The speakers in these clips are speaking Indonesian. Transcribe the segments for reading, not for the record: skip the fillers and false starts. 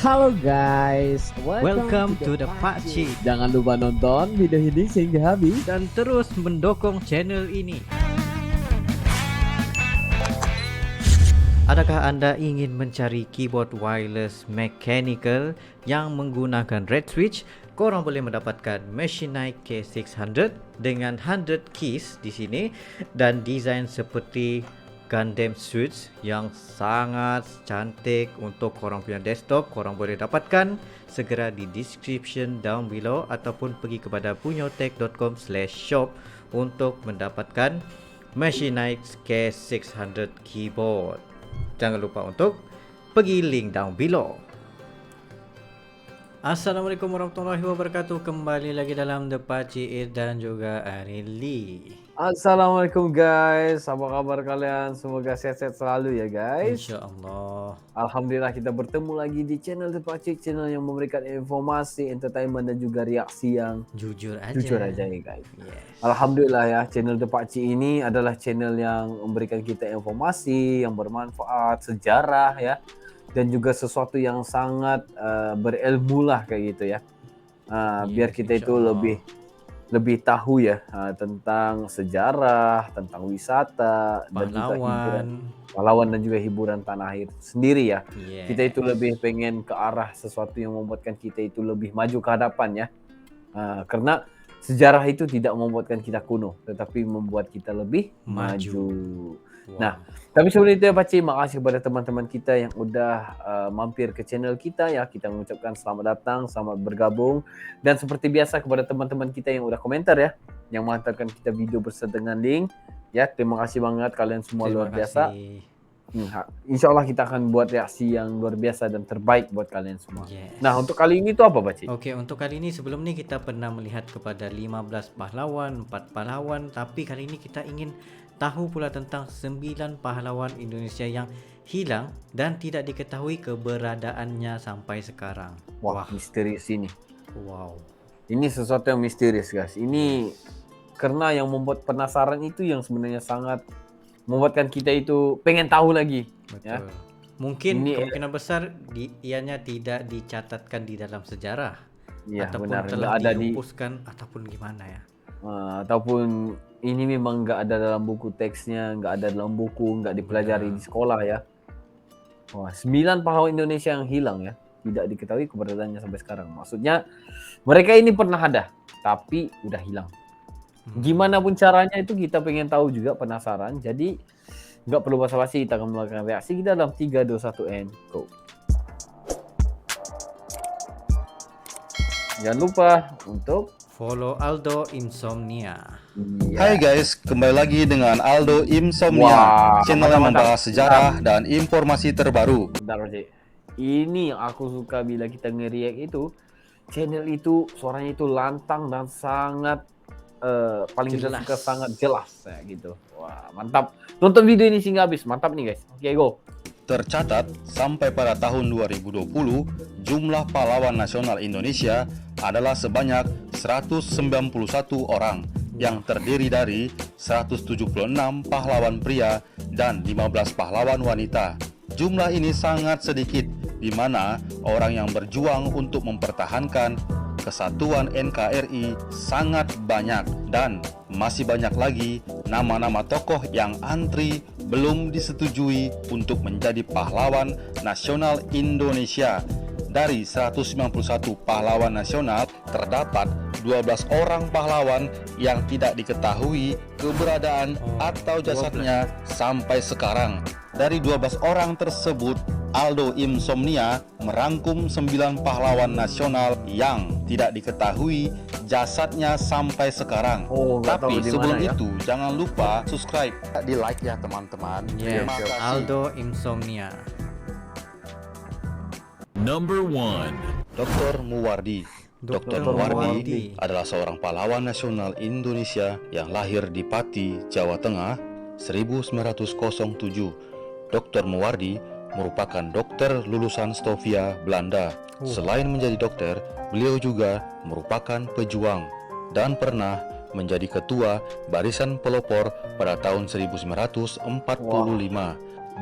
Halo guys, Welcome to the Pakcik. Jangan lupa nonton video ini sehingga habis Dan terus mendukung channel ini. Adakah Anda ingin mencari keyboard wireless mechanical yang menggunakan red switch? Korang boleh mendapatkan Machinite K600 dengan 100 keys di sini dan desain seperti Gundam Switch yang sangat cantik untuk korang punya desktop. Korang boleh dapatkan segera di description down below ataupun pergi kepada punyotech.com/shop untuk mendapatkan Machinite K600 keyboard. Jangan lupa untuk pergi link down below. Assalamualaikum warahmatullahi wabarakatuh. Kembali lagi dalam The Pakcik dan juga Arili. Assalamualaikum guys, apa kabar kalian? Semoga sehat-sehat selalu ya guys. InsyaAllah. Alhamdulillah kita bertemu lagi di channel The Pakcik, channel yang memberikan informasi, entertainment dan juga reaksi yang Jujur aja ya guys. Yes. Alhamdulillah ya, channel The Pakcik ini adalah channel yang memberikan kita informasi yang bermanfaat, sejarah ya, dan juga sesuatu yang sangat berilmu lah kayak gitu ya. Biar kita itu lebih tahu ya tentang sejarah, tentang wisata, pahlawan dan juga hiburan tanah air sendiri ya. Yes. Kita itu lebih pengen ke arah sesuatu yang membuatkan kita itu lebih maju ke hadapan ya. Karena sejarah itu tidak membuatkan kita kuno, tetapi membuat kita lebih maju. Wow. Nah, tapi sebelum itu ya Pakcik, makasih kepada teman-teman kita yang udah mampir ke channel kita ya. Kita mengucapkan selamat datang, selamat bergabung. Dan seperti biasa kepada teman-teman kita yang udah komentar ya, yang menghantarkan kita video beserta dengan link ya. Terima kasih banget kalian semua, luar biasa. Insya Allah kita akan buat reaksi yang luar biasa dan terbaik buat kalian semua. Yes. Nah, untuk kali ini tuh apa Pakcik? Oke, untuk kali ini sebelum ini kita pernah melihat kepada 15 pahlawan, 4 pahlawan, tapi kali ini kita ingin tahu pula tentang 9 pahlawan Indonesia yang hilang dan tidak diketahui keberadaannya sampai sekarang. Wah, misterius ini. Wow. Ini sesuatu yang misterius guys. Ini karena yang membuat penasaran itu yang sebenarnya sangat membuatkan kita itu pengen tahu lagi. Betul. Ya. Mungkin Ini, kemungkinan besar ianya tidak dicatatkan di dalam sejarah. Iya, ataupun benar. telah Nggak ada dihapuskan ataupun gimana ya. Ataupun ini memang nggak ada dalam buku teksnya, nggak ada dalam buku, nggak dipelajari di sekolah ya. Wah, 9 pahlawan Indonesia yang hilang ya, tidak diketahui keberadaannya sampai sekarang. Maksudnya mereka ini pernah ada, tapi udah hilang. Gimana pun caranya itu kita pengen tahu juga, penasaran. Jadi nggak perlu basa-basi, kita akan melakukan reaksi kita dalam 3, 2, 1 and go. Jangan lupa untuk follow Aldo Insomnia. Hai guys, kembali lagi dengan Aldo Insomnia, channel yang membahas sejarah dan informasi terbaru. Bentar Pakcik. Ini yang aku suka bila kita nge-react itu, channel itu suaranya itu lantang dan sangat paling kita suka sangat jelas ya gitu. Wah, mantap. Tonton video ini hingga habis. Mantap nih guys. Oke, go. Tercatat sampai pada tahun 2020, jumlah pahlawan nasional Indonesia adalah sebanyak 191 orang yang terdiri dari 176 pahlawan pria dan 15 pahlawan wanita. Jumlah ini sangat sedikit, di mana orang yang berjuang untuk mempertahankan kesatuan NKRI sangat banyak, dan masih banyak lagi nama-nama tokoh yang antri belum disetujui untuk menjadi pahlawan nasional Indonesia. Dari 191 pahlawan nasional, terdapat 12 orang pahlawan yang tidak diketahui keberadaan atau jasadnya sampai sekarang. Dari 12 orang tersebut, Aldo Insomnia merangkum 9 pahlawan nasional yang tidak diketahui jasadnya sampai sekarang. Tapi sebelum itu jangan lupa subscribe, di like ya teman-teman. Terima kasih. Aldo Insomnia. Number 1. Dr. Muwardi. Dr. Muwardi adalah seorang pahlawan nasional Indonesia yang lahir di Pati, Jawa Tengah 1907. Dr. Muwardi merupakan dokter lulusan Stovia, Belanda. Selain menjadi dokter, beliau juga merupakan pejuang dan pernah menjadi ketua Barisan Pelopor pada tahun 1945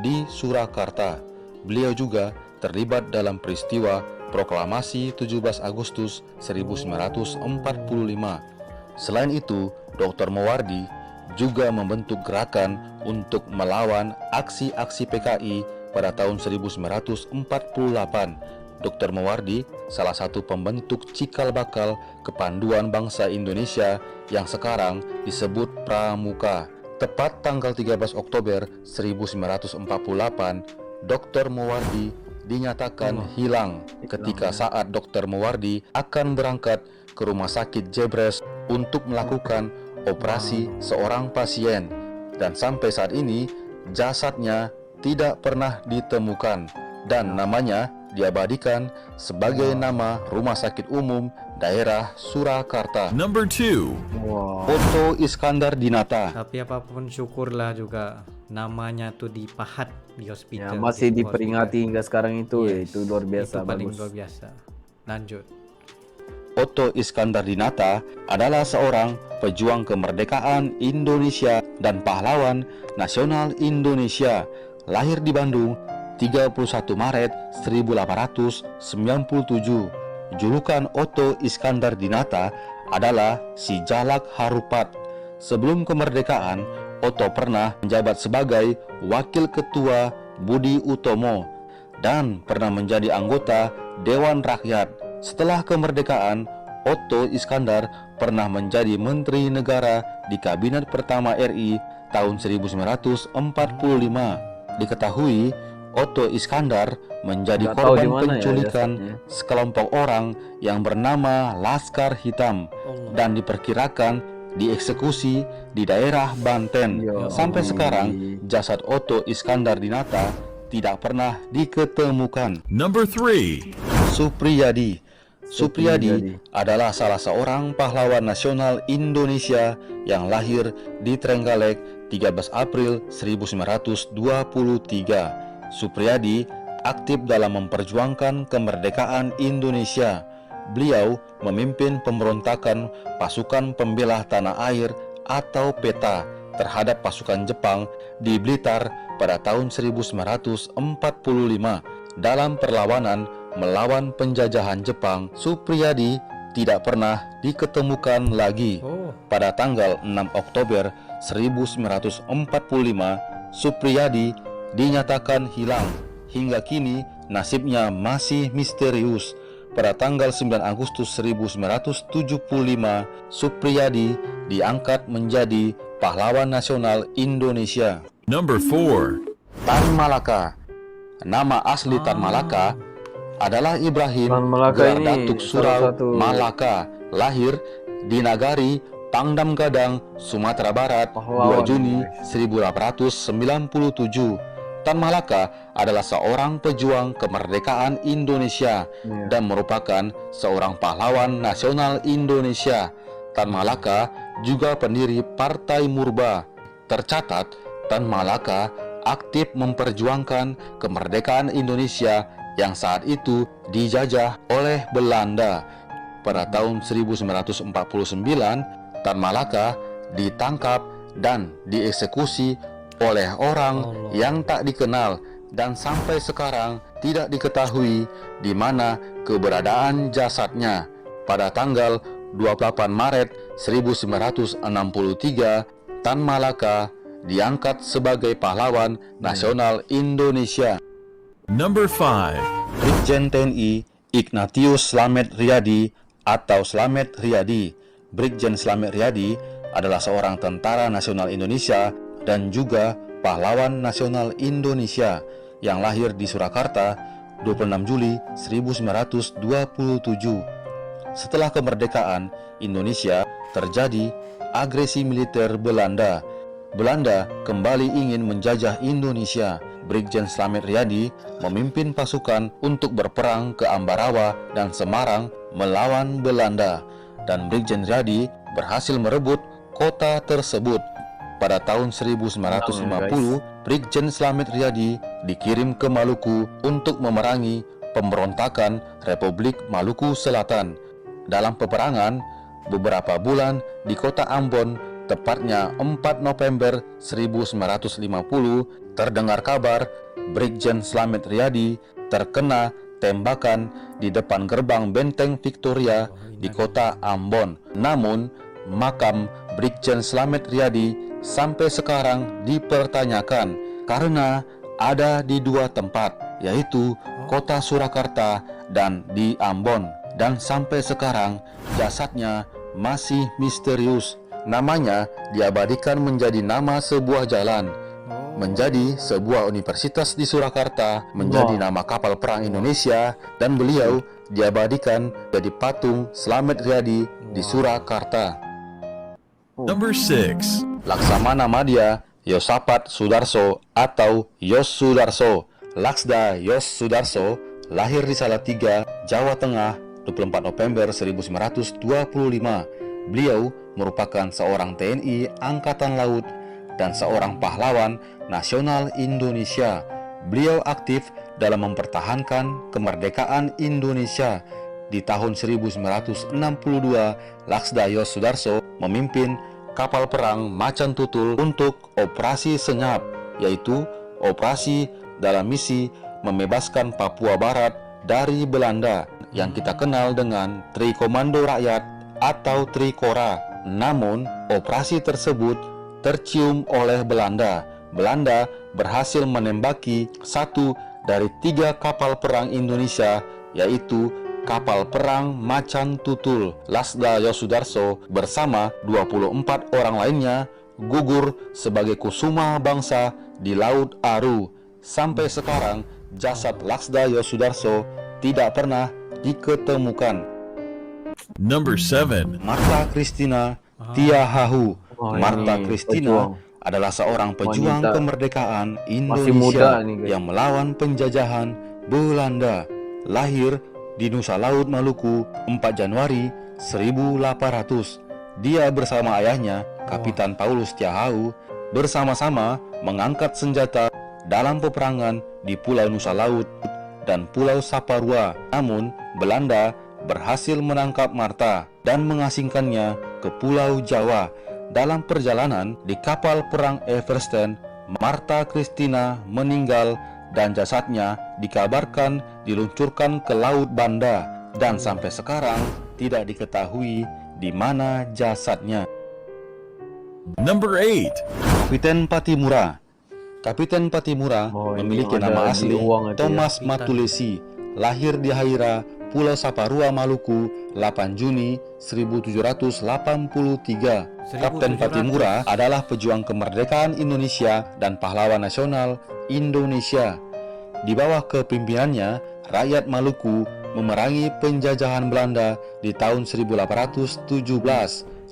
di Surakarta. Beliau juga terlibat dalam peristiwa Proklamasi 17 Agustus 1945. Selain itu, Dr. Moewardi juga membentuk gerakan untuk melawan aksi-aksi PKI pada tahun 1948. Dr. Moewardi salah satu pembentuk cikal bakal Kepanduan Bangsa Indonesia yang sekarang disebut Pramuka. Tepat tanggal 13 Oktober 1948, Dr. Moewardi dinyatakan hilang ketika saat Dr. Moewardi akan berangkat ke Rumah Sakit Jebres untuk melakukan operasi seorang pasien, dan sampai saat ini jasadnya tidak pernah ditemukan dan namanya diabadikan sebagai nama Rumah Sakit Umum Daerah Surakarta. Number 2. Wah. Otto Iskandar Dinata. Tapi apapun syukurlah juga namanya tuh dipahat di Ya, hospital. masih di diperingati hingga sekarang itu. Yes. Itu luar biasa, Itu paling bagus. luar biasa. Lanjut. Otto Iskandar Dinata adalah seorang pejuang kemerdekaan Indonesia dan pahlawan nasional Indonesia. Lahir di Bandung 31 Maret 1897. Julukan Otto Iskandar Dinata adalah si Jalak Harupat. Sebelum kemerdekaan, Otto pernah menjabat sebagai Wakil Ketua Budi Utomo dan pernah menjadi anggota Dewan Rakyat. Setelah kemerdekaan, Otto Iskandar pernah menjadi Menteri Negara di Kabinet Pertama RI tahun 1945. Diketahui, Otto Iskandar menjadi Nggak tahu di korban mana ya penculikan jasadnya. sekelompok orang yang bernama Laskar Hitam dan diperkirakan dieksekusi di daerah Banten. Ya Sampai Allah. sekarang, jasad Otto Iskandar Dinata tidak pernah diketemukan. Number 3. Supriyadi. Supriyadi adalah salah seorang pahlawan nasional Indonesia yang lahir di Trenggalek 13 April 1923. Supriyadi aktif dalam memperjuangkan kemerdekaan Indonesia. Beliau memimpin pemberontakan pasukan pembela tanah air atau PETA terhadap pasukan Jepang di Blitar pada tahun 1945. Dalam perlawanan melawan penjajahan Jepang, Supriyadi tidak pernah diketemukan lagi. Pada tanggal 6 Oktober 1945, Supriyadi dinyatakan hilang. Hingga kini nasibnya masih misterius. Pada tanggal 9 Agustus 1975, Supriyadi diangkat menjadi pahlawan nasional Indonesia. Number 4. Tan Malaka. Nama asli Tan Malaka adalah Ibrahim Tan Malaka Gelar ini Datuk salah Surau satu Malaka. Lahir di Nagari, Pangdam Gadang, Sumatera Barat, Pahlawan. 2 Juni 1897. Tan Malaka adalah seorang pejuang kemerdekaan Indonesia Ya. dan merupakan seorang pahlawan nasional Indonesia. Tan Malaka juga pendiri Partai Murba. Tercatat, Tan Malaka aktif memperjuangkan kemerdekaan Indonesia yang saat itu dijajah oleh Belanda. Pada tahun 1949, Tan Malaka ditangkap dan dieksekusi oleh orang yang tak dikenal dan sampai sekarang tidak diketahui di mana keberadaan jasadnya. Pada tanggal 28 Maret 1963, Tan Malaka diangkat sebagai pahlawan nasional Indonesia. Number 5. Brigjen TNI Ignatius Slamet Riyadi atau Slamet Riyadi. Brigjen Slamet Riyadi adalah seorang tentara nasional Indonesia dan juga pahlawan nasional Indonesia yang lahir di Surakarta 26 Juli 1927. Setelah kemerdekaan Indonesia, terjadi agresi militer Belanda. Belanda kembali ingin menjajah Indonesia. Brigjen Slamet Riyadi memimpin pasukan untuk berperang ke Ambarawa dan Semarang melawan Belanda, dan Brigjen Riyadi berhasil merebut kota tersebut. Pada tahun 1950, Brigjen Slamet Riyadi dikirim ke Maluku untuk memerangi pemberontakan Republik Maluku Selatan. Dalam peperangan beberapa bulan di kota Ambon, tepatnya 4 November 1950, terdengar kabar Brigjen Slamet Riyadi terkena tembakan di depan gerbang benteng Victoria di kota Ambon. Namun, makam Brigjen Slamet Riyadi sampai sekarang dipertanyakan karena ada di dua tempat, yaitu kota Surakarta dan di Ambon. Dan sampai sekarang jasadnya masih misterius. Namanya diabadikan menjadi nama sebuah jalan, menjadi sebuah universitas di Surakarta, menjadi nama kapal perang Indonesia, dan beliau diabadikan jadi patung Slamet Riyadi di Surakarta. Number 6. Laksamana Madya Yosapat Sudarso atau Yos Sudarso. Laksda Yos Sudarso lahir di Salatiga, Jawa Tengah, 24 November 1925. Beliau merupakan seorang TNI Angkatan Laut dan seorang pahlawan nasional Indonesia. Beliau aktif dalam mempertahankan kemerdekaan Indonesia. Di tahun 1962, Laksda Yos Sudarso memimpin kapal perang Macan Tutul untuk operasi senyap, yaitu operasi dalam misi membebaskan Papua Barat dari Belanda yang kita kenal dengan Tri Komando Rakyat atau Trikora. Namun, operasi tersebut tercium oleh Belanda. Belanda berhasil menembaki satu dari 3 kapal perang Indonesia, yaitu kapal perang Macan Tutul. Laksda Yos Sudarso bersama 24 orang lainnya gugur sebagai kusuma bangsa di Laut Aru. Sampai sekarang jasad Laksda Yos Sudarso tidak pernah diketemukan. Number 7. Marta Christina Tiahahu. Oh, Marta ini Christina pejuang. adalah seorang pejuang Wanita. kemerdekaan Masih muda Indonesia nih, guys. yang melawan penjajahan Belanda. Lahir di Nusa Laut Maluku 4 Januari 1800. Dia bersama ayahnya, Kapitan Paulus Tiahahu, bersama-sama mengangkat senjata dalam peperangan di Pulau Nusa Laut dan Pulau Saparua. Namun, Belanda berhasil menangkap Marta dan mengasingkannya ke Pulau Jawa. Dalam perjalanan di kapal perang Eversten, Marta Christina meninggal dan jasadnya dikabarkan diluncurkan ke Laut Banda dan sampai sekarang tidak diketahui di mana jasadnya. Number 8. Kapiten Patimura. Kapiten Patimura Oh, ini memiliki yang nama ada di asli uang itu ya. Thomas Matulesi. Lahir di Haira, Pulau Saparua, Maluku, 8 Juni 1783. Kapten 1700. Patimura adalah pejuang kemerdekaan Indonesia dan pahlawan nasional Indonesia. Di bawah kepemimpinannya, rakyat Maluku memerangi penjajahan Belanda di tahun 1817.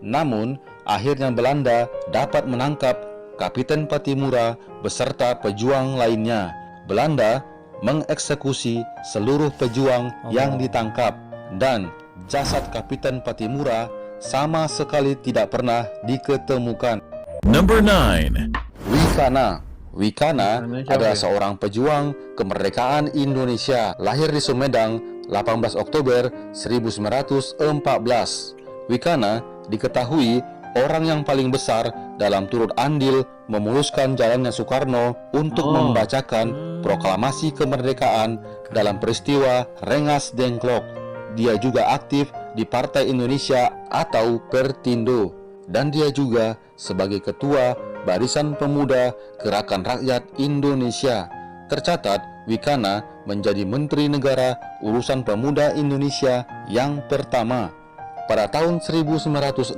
Namun, akhirnya Belanda dapat menangkap Kapiten Patimura beserta pejuang lainnya. Belanda mengeksekusi seluruh pejuang yang ditangkap dan jasad Kapiten Patimura sama sekali tidak pernah diketemukan. Number 9. Wikana. Wikana Wikana siapa adalah ya? seorang pejuang kemerdekaan Indonesia. Lahir di Sumedang 18 Oktober 1914. Wikana diketahui orang yang paling besar dalam turut andil memuluskan jalannya Soekarno untuk membacakan proklamasi kemerdekaan dalam peristiwa Rengas Dengklok. Dia juga aktif di Partai Indonesia atau Pertindo, dan dia juga sebagai ketua Barisan Pemuda Gerakan Rakyat Indonesia. Tercatat, Wikana menjadi Menteri Negara Urusan Pemuda Indonesia yang pertama. Pada tahun 1966,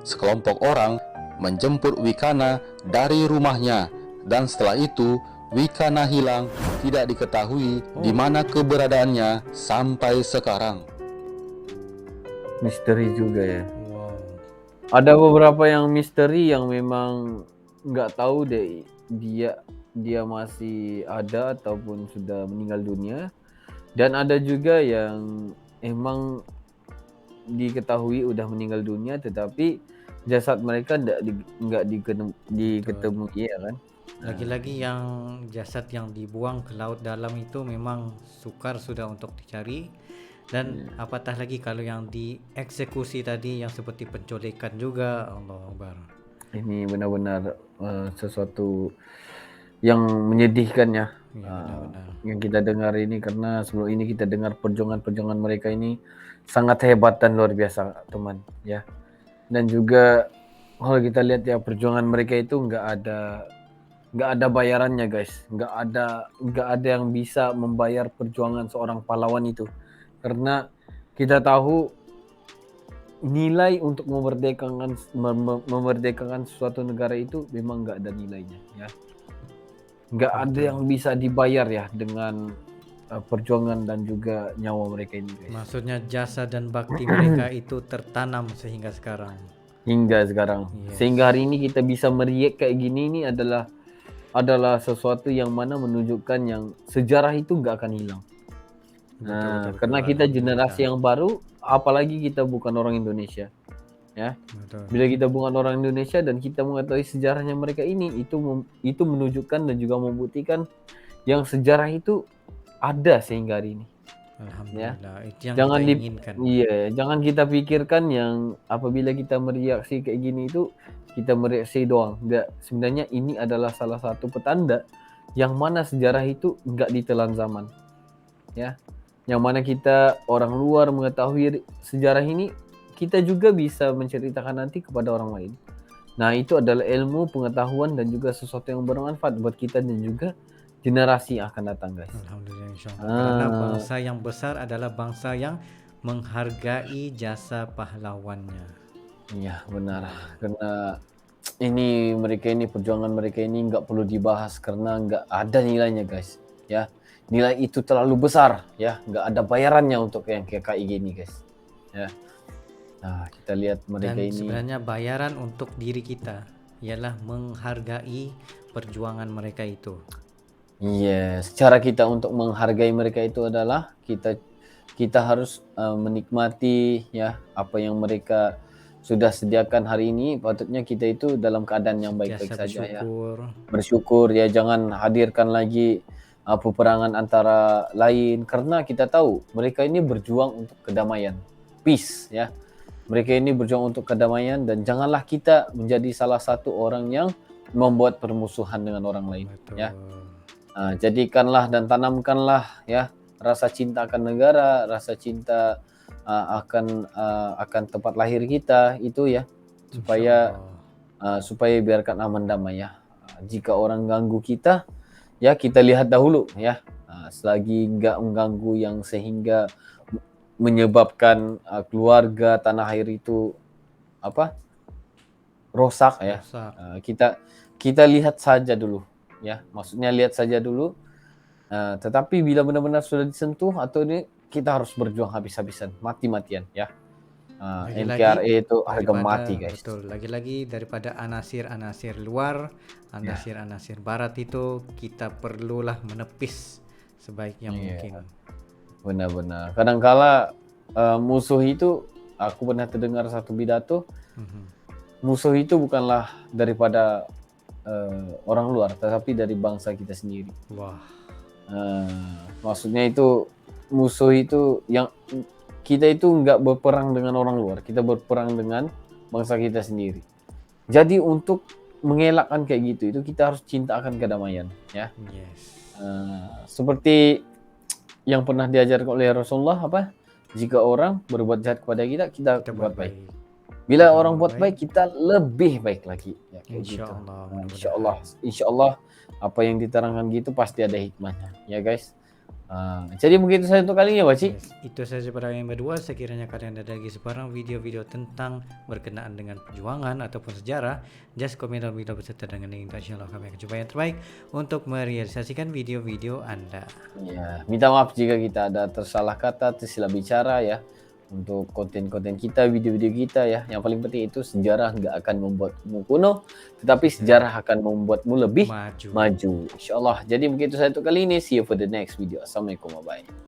sekelompok orang menjemput Wikana dari rumahnya, dan setelah itu Wikana hilang, tidak diketahui di mana keberadaannya sampai sekarang. Misteri juga ya. Wow. Ada beberapa yang misteri yang memang nggak tahu deh dia masih ada ataupun sudah meninggal dunia, dan ada juga yang emang diketahui udah meninggal dunia tetapi jasad mereka nggak diketemui ya kan. Lagi-lagi yang jasad yang dibuang ke laut dalam itu memang sukar sudah untuk dicari. Dan apatah lagi kalau yang dieksekusi tadi yang seperti penculikan juga. Allah Akbar. Ini benar-benar sesuatu yang menyedihkan ya. Iya, benar-benar. yang kita dengar ini, karena sebelum ini kita dengar perjuangan-perjuangan mereka ini sangat hebat dan luar biasa, teman, ya. Dan juga kalau kita lihat ya, perjuangan mereka itu nggak ada bayarannya, guys. Nggak ada yang bisa membayar perjuangan seorang pahlawan itu, karena kita tahu nilai untuk memerdekakan suatu negara itu memang nggak ada nilainya, ya. Nggak ada yang bisa dibayar ya dengan perjuangan dan juga nyawa mereka ini, guys. Maksudnya jasa dan bakti mereka itu tertanam sehingga sekarang. Hingga sekarang. Yes. Sehingga hari ini kita bisa meriak kayak gini, ini adalah sesuatu yang mana menunjukkan yang sejarah itu nggak akan hilang. Nah, karena kita generasi yang baru, apalagi kita bukan orang Indonesia, ya. Betul. Bila kita bukan orang Indonesia dan kita mengetahui sejarahnya mereka ini, itu menunjukkan dan juga membuktikan yang sejarah itu ada sehingga hari ini. Alhamdulillah. Itu yang Jangan kita inginkan. Iya, jangan kita pikirkan yang apabila kita mereaksi kayak gini itu kita mereaksi doang. Enggak, sebenarnya ini adalah salah satu petanda yang mana sejarah itu enggak ditelan zaman. Ya. Yang mana kita orang luar mengetahui sejarah ini, kita juga bisa menceritakan nanti kepada orang lain. Nah, itu adalah ilmu, pengetahuan dan juga sesuatu yang bermanfaat buat kita dan juga generasi yang akan datang, guys. Alhamdulillah, insyaallah. Karena bangsa yang besar adalah bangsa yang menghargai jasa pahlawannya. Iya, benar. Karena mereka ini perjuangan mereka ini nggak perlu dibahas karena nggak ada nilainya, guys. Ya, nilai itu terlalu besar, ya. Nggak ada bayarannya untuk yang kayak gini, guys. Ya. Nah, kita lihat mereka Dan ini. sebenarnya bayaran untuk diri kita ialah menghargai perjuangan mereka itu. Iya, cara kita untuk menghargai mereka itu adalah kita harus menikmati ya apa yang mereka sudah sediakan hari ini. Patutnya kita itu dalam keadaan yang baik-baik saja ya. Bersyukur ya, jangan hadirkan lagi peperangan antara lain karena kita tahu mereka ini berjuang untuk kedamaian, peace ya. Mereka ini berjuang untuk kedamaian dan janganlah kita menjadi salah satu orang yang membuat permusuhan dengan orang lain. Betul. Ya. Jadikanlah dan tanamkanlah ya rasa cinta akan negara, rasa cinta akan tempat lahir kita itu ya, supaya biarkan aman damai ya. Jika orang ganggu kita, ya kita lihat dahulu ya. Selagi nggak mengganggu yang sehingga menyebabkan keluarga tanah air itu rosak ya. Kita lihat saja dulu ya, maksudnya lihat saja dulu. Tetapi bila benar-benar sudah disentuh atau ini, kita harus berjuang habis-habisan, mati-matian ya. NKRI itu harga mati, guys. Betul. Lagi-lagi daripada anasir-anasir luar, anasir-anasir barat itu kita perlulah menepis sebaiknya mungkin. Benar-benar. Kadangkala musuh itu, aku pernah terdengar satu pidato, musuh itu bukanlah daripada orang luar, tetapi dari bangsa kita sendiri. Wah. Maksudnya itu musuh itu yang kita itu nggak berperang dengan orang luar, kita berperang dengan bangsa kita sendiri. Jadi untuk mengelakkan kayak gitu, itu kita harus cinta akan kedamaian, ya. Yes. Seperti yang pernah diajarkan oleh Rasulullah jika orang berbuat jahat kepada kita buat baik. Bila orang buat baik, kita lebih baik lagi. Ya, kayak Insyaallah. Gitu. Insyaallah apa yang diterangkan gitu pasti ada hikmahnya, ya guys. Jadi mungkin itu saja untuk kali ini, Pak Cik. Yes, itu saja pada yang kedua. Sekiranya kalian ada lagi sebarang video-video tentang berkenaan dengan perjuangan ataupun sejarah, just komen dalam video beserta dengan link. Insyaallah kami akan coba yang terbaik untuk merealisasikan video-video Anda. Ya, minta maaf jika kita ada tersalah kata, tersilap bicara ya. Untuk konten-konten kita, video-video kita ya. Yang paling penting itu sejarah nggak akan membuatmu kuno, tetapi sejarah akan membuatmu lebih maju. Insyaallah. Jadi mungkin itu saja untuk kali ini. See you for the next video. Assalamualaikum warahmatullahi wabarakatuh.